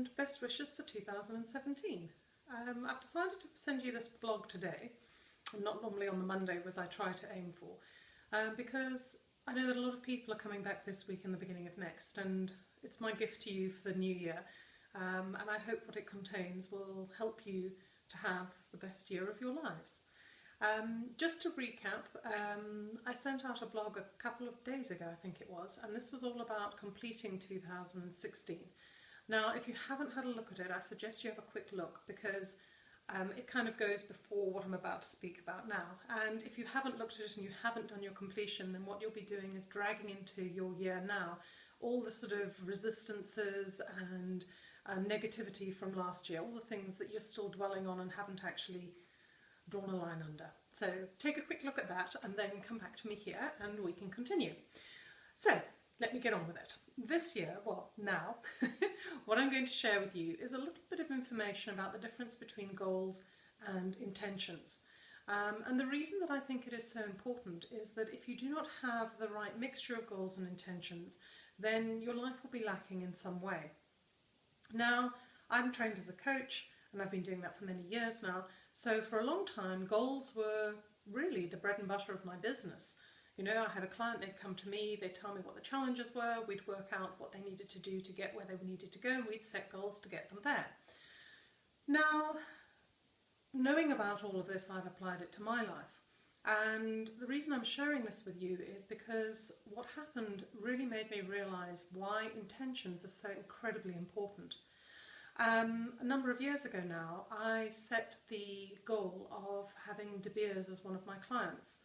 and best wishes for 2017. I've decided to send you this vlog today, and not normally on the Monday as I try to aim for, because I know that a lot of people are coming back this week and the beginning of next, and it's my gift to you for the new year, and I hope what it contains will help you to have the best year of your lives. Just to recap, I sent out a blog a couple of days ago, I think it was, and this was all about completing 2016. Now, if you haven't had a look at it, I suggest you have a quick look, because it kind of goes before what I'm about to speak about now. And if you haven't looked at it and you haven't done your completion, then what you'll be doing is dragging into your year now all the sort of resistances and negativity from last year, all the things that you're still dwelling on and haven't actually drawn a line under. So take a quick look at that and then come back to me here and we can continue. So let me get on with it. This year, well now, what I'm going to share with you is a little bit of information about the difference between goals and intentions. And the reason that I think it is so important is that if you do not have the right mixture of goals and intentions, then your life will be lacking in some way. Now, I'm trained as a coach and I've been doing that for many years now. So for a long time, goals were really the bread and butter of my business. You know, I had a client, they'd come to me, they'd tell me what the challenges were, we'd work out what they needed to do to get where they needed to go, and we'd set goals to get them there. Now, knowing about all of this, I've applied it to my life. And the reason I'm sharing this with you is because what happened really made me realise why intentions are so incredibly important. A number of years ago now, I set the goal of having De Beers as one of my clients.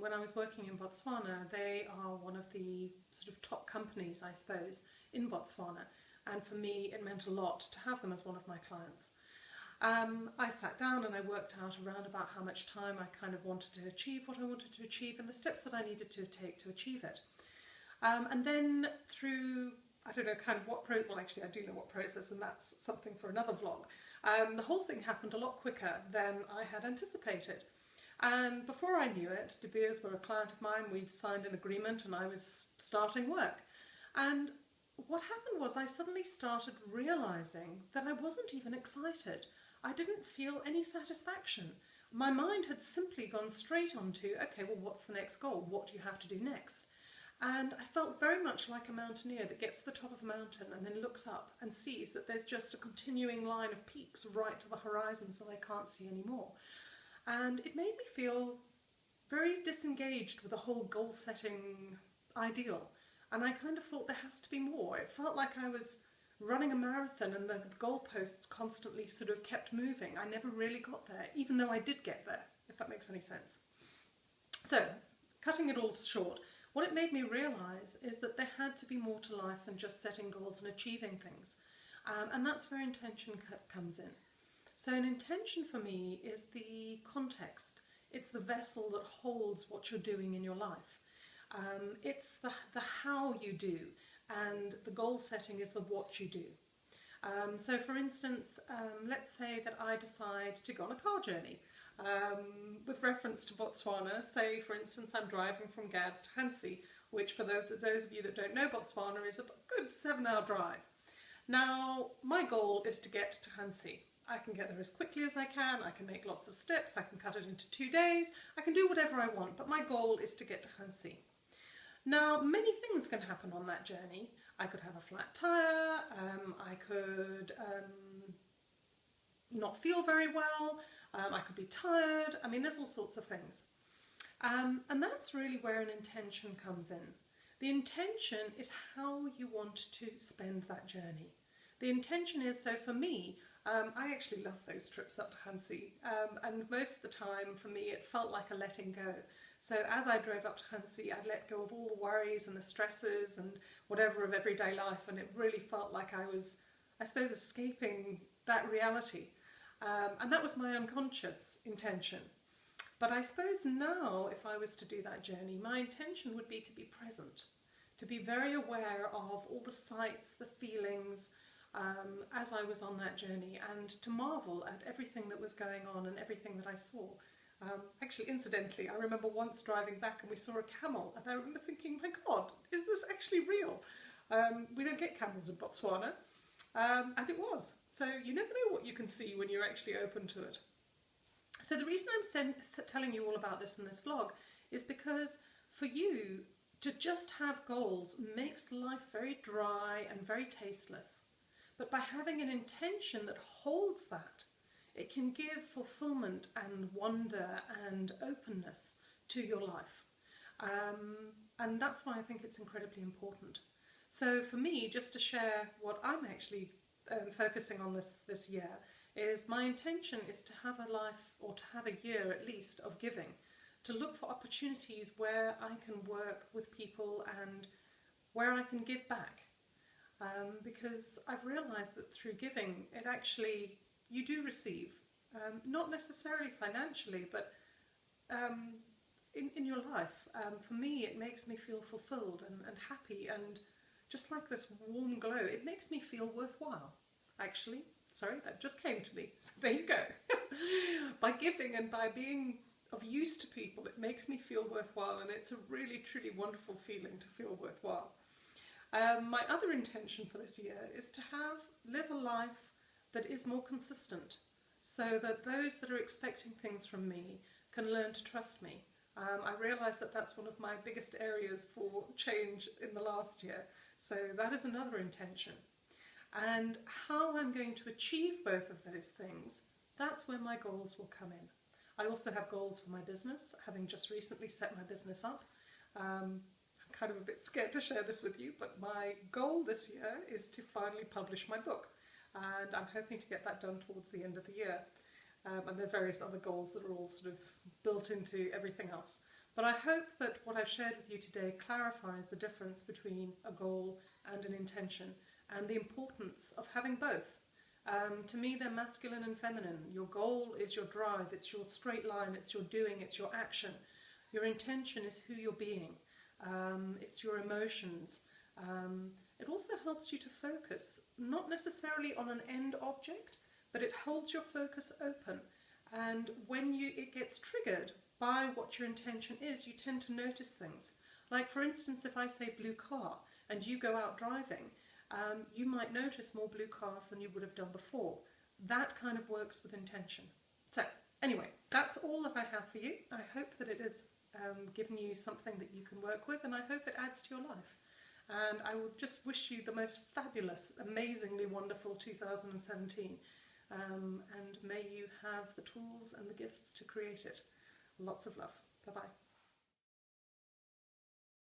When I was working in Botswana, they are one of the sort of top companies, I suppose, in Botswana. And for me, it meant a lot to have them as one of my clients. I sat down and I worked out around about how much time I kind of wanted to achieve what I wanted to achieve and the steps that I needed to take to achieve it. And then through, I don't know kind of well actually I do know what process, and that's something for another vlog. The whole thing happened a lot quicker than I had anticipated. And before I knew it, De Beers were a client of mine, we signed an agreement and I was starting work. And what happened was I suddenly started realising that I wasn't even excited. I didn't feel any satisfaction. My mind had simply gone straight on to, okay, well, what's the next goal? What do you have to do next? And I felt very much like a mountaineer that gets to the top of a mountain and then looks up and sees that there's just a continuing line of peaks right to the horizon, so I can't see any more. And it made me feel very disengaged with the whole goal-setting ideal. And I kind of thought there has to be more. It felt like I was running a marathon and the goalposts constantly sort of kept moving. I never really got there, even though I did get there, if that makes any sense. So, cutting it all short, what it made me realise is that there had to be more to life than just setting goals and achieving things. And that's where intention comes in. So an intention for me is the context. It's the vessel that holds what you're doing in your life. It's the how you do, and the goal setting is the what you do. So for instance, let's say that I decide to go on a car journey. With reference to Botswana, say for instance I'm driving from Gabs to Hansi, which for those of you that don't know Botswana is a good 7-hour drive. Now my goal is to get to Hansi. I can get there as quickly as I can make lots of steps, I can cut it into 2 days, I can do whatever I want, but my goal is to get to Hansi. Now, many things can happen on that journey. I could have a flat tyre, I could not feel very well, I could be tired, I mean there's all sorts of things. And that's really where an intention comes in. The intention is how you want to spend that journey. The intention is, so for me, I actually love those trips up to Hansi, and most of the time for me it felt like a letting go. So as I drove up to Hansi, I'd let go of all the worries and the stresses and whatever of everyday life, and it really felt like I was, I suppose, escaping that reality. And that was my unconscious intention. But I suppose now, if I was to do that journey, my intention would be to be present, to be very aware of all the sights, the feelings, as I was on that journey, and to marvel at everything that was going on and everything that I saw. Actually, incidentally, I remember once driving back and we saw a camel, and I remember thinking, my God, is this actually real? We don't get camels in Botswana. And it was. So you never know what you can see when you're actually open to it. So the reason I'm telling you all about this in this vlog is because for you to just have goals makes life very dry and very tasteless. But by having an intention that holds that, it can give fulfillment and wonder and openness to your life. And that's why I think it's incredibly important. So for me, just to share what I'm actually focusing on this year, is my intention is to have a life, or to have a year at least, of giving, to look for opportunities where I can work with people and where I can give back. Because I've realised that through giving, it actually, you do receive, not necessarily financially, but in your life. For me, it makes me feel fulfilled and happy, and just like this warm glow, it makes me feel worthwhile, actually. Sorry, that just came to me. So there you go. By giving and by being of use to people, it makes me feel worthwhile, and it's a really, truly wonderful feeling to feel worthwhile. My other intention for this year is to live a life that is more consistent, so that those that are expecting things from me can learn to trust me. I realise that that's one of my biggest areas for change in the last year, so that is another intention. And how I'm going to achieve both of those things, that's where my goals will come in. I also have goals for my business, having just recently set my business up. I'm kind of a bit scared to share this with you, but my goal this year is to finally publish my book, and I'm hoping to get that done towards the end of the year. And there are various other goals that are all sort of built into everything else. But I hope that what I've shared with you today clarifies the difference between a goal and an intention, and the importance of having both. To me, they're masculine and feminine. Your goal is your drive, it's your straight line, it's your doing, it's your action. Your intention is who you're being, it's your emotions. It also helps you to focus, not necessarily on an end object, but it holds your focus open. And when it gets triggered by what your intention is, you tend to notice things. Like, for instance, if I say blue car and you go out driving, you might notice more blue cars than you would have done before. That kind of works with intention. So anyway, that's all that I have for you. I hope that it has given you something that you can work with, and I hope it adds to your life. And I will just wish you the most fabulous, amazingly wonderful 2017. And may you have the tools and the gifts to create it. Lots of love. Bye-bye.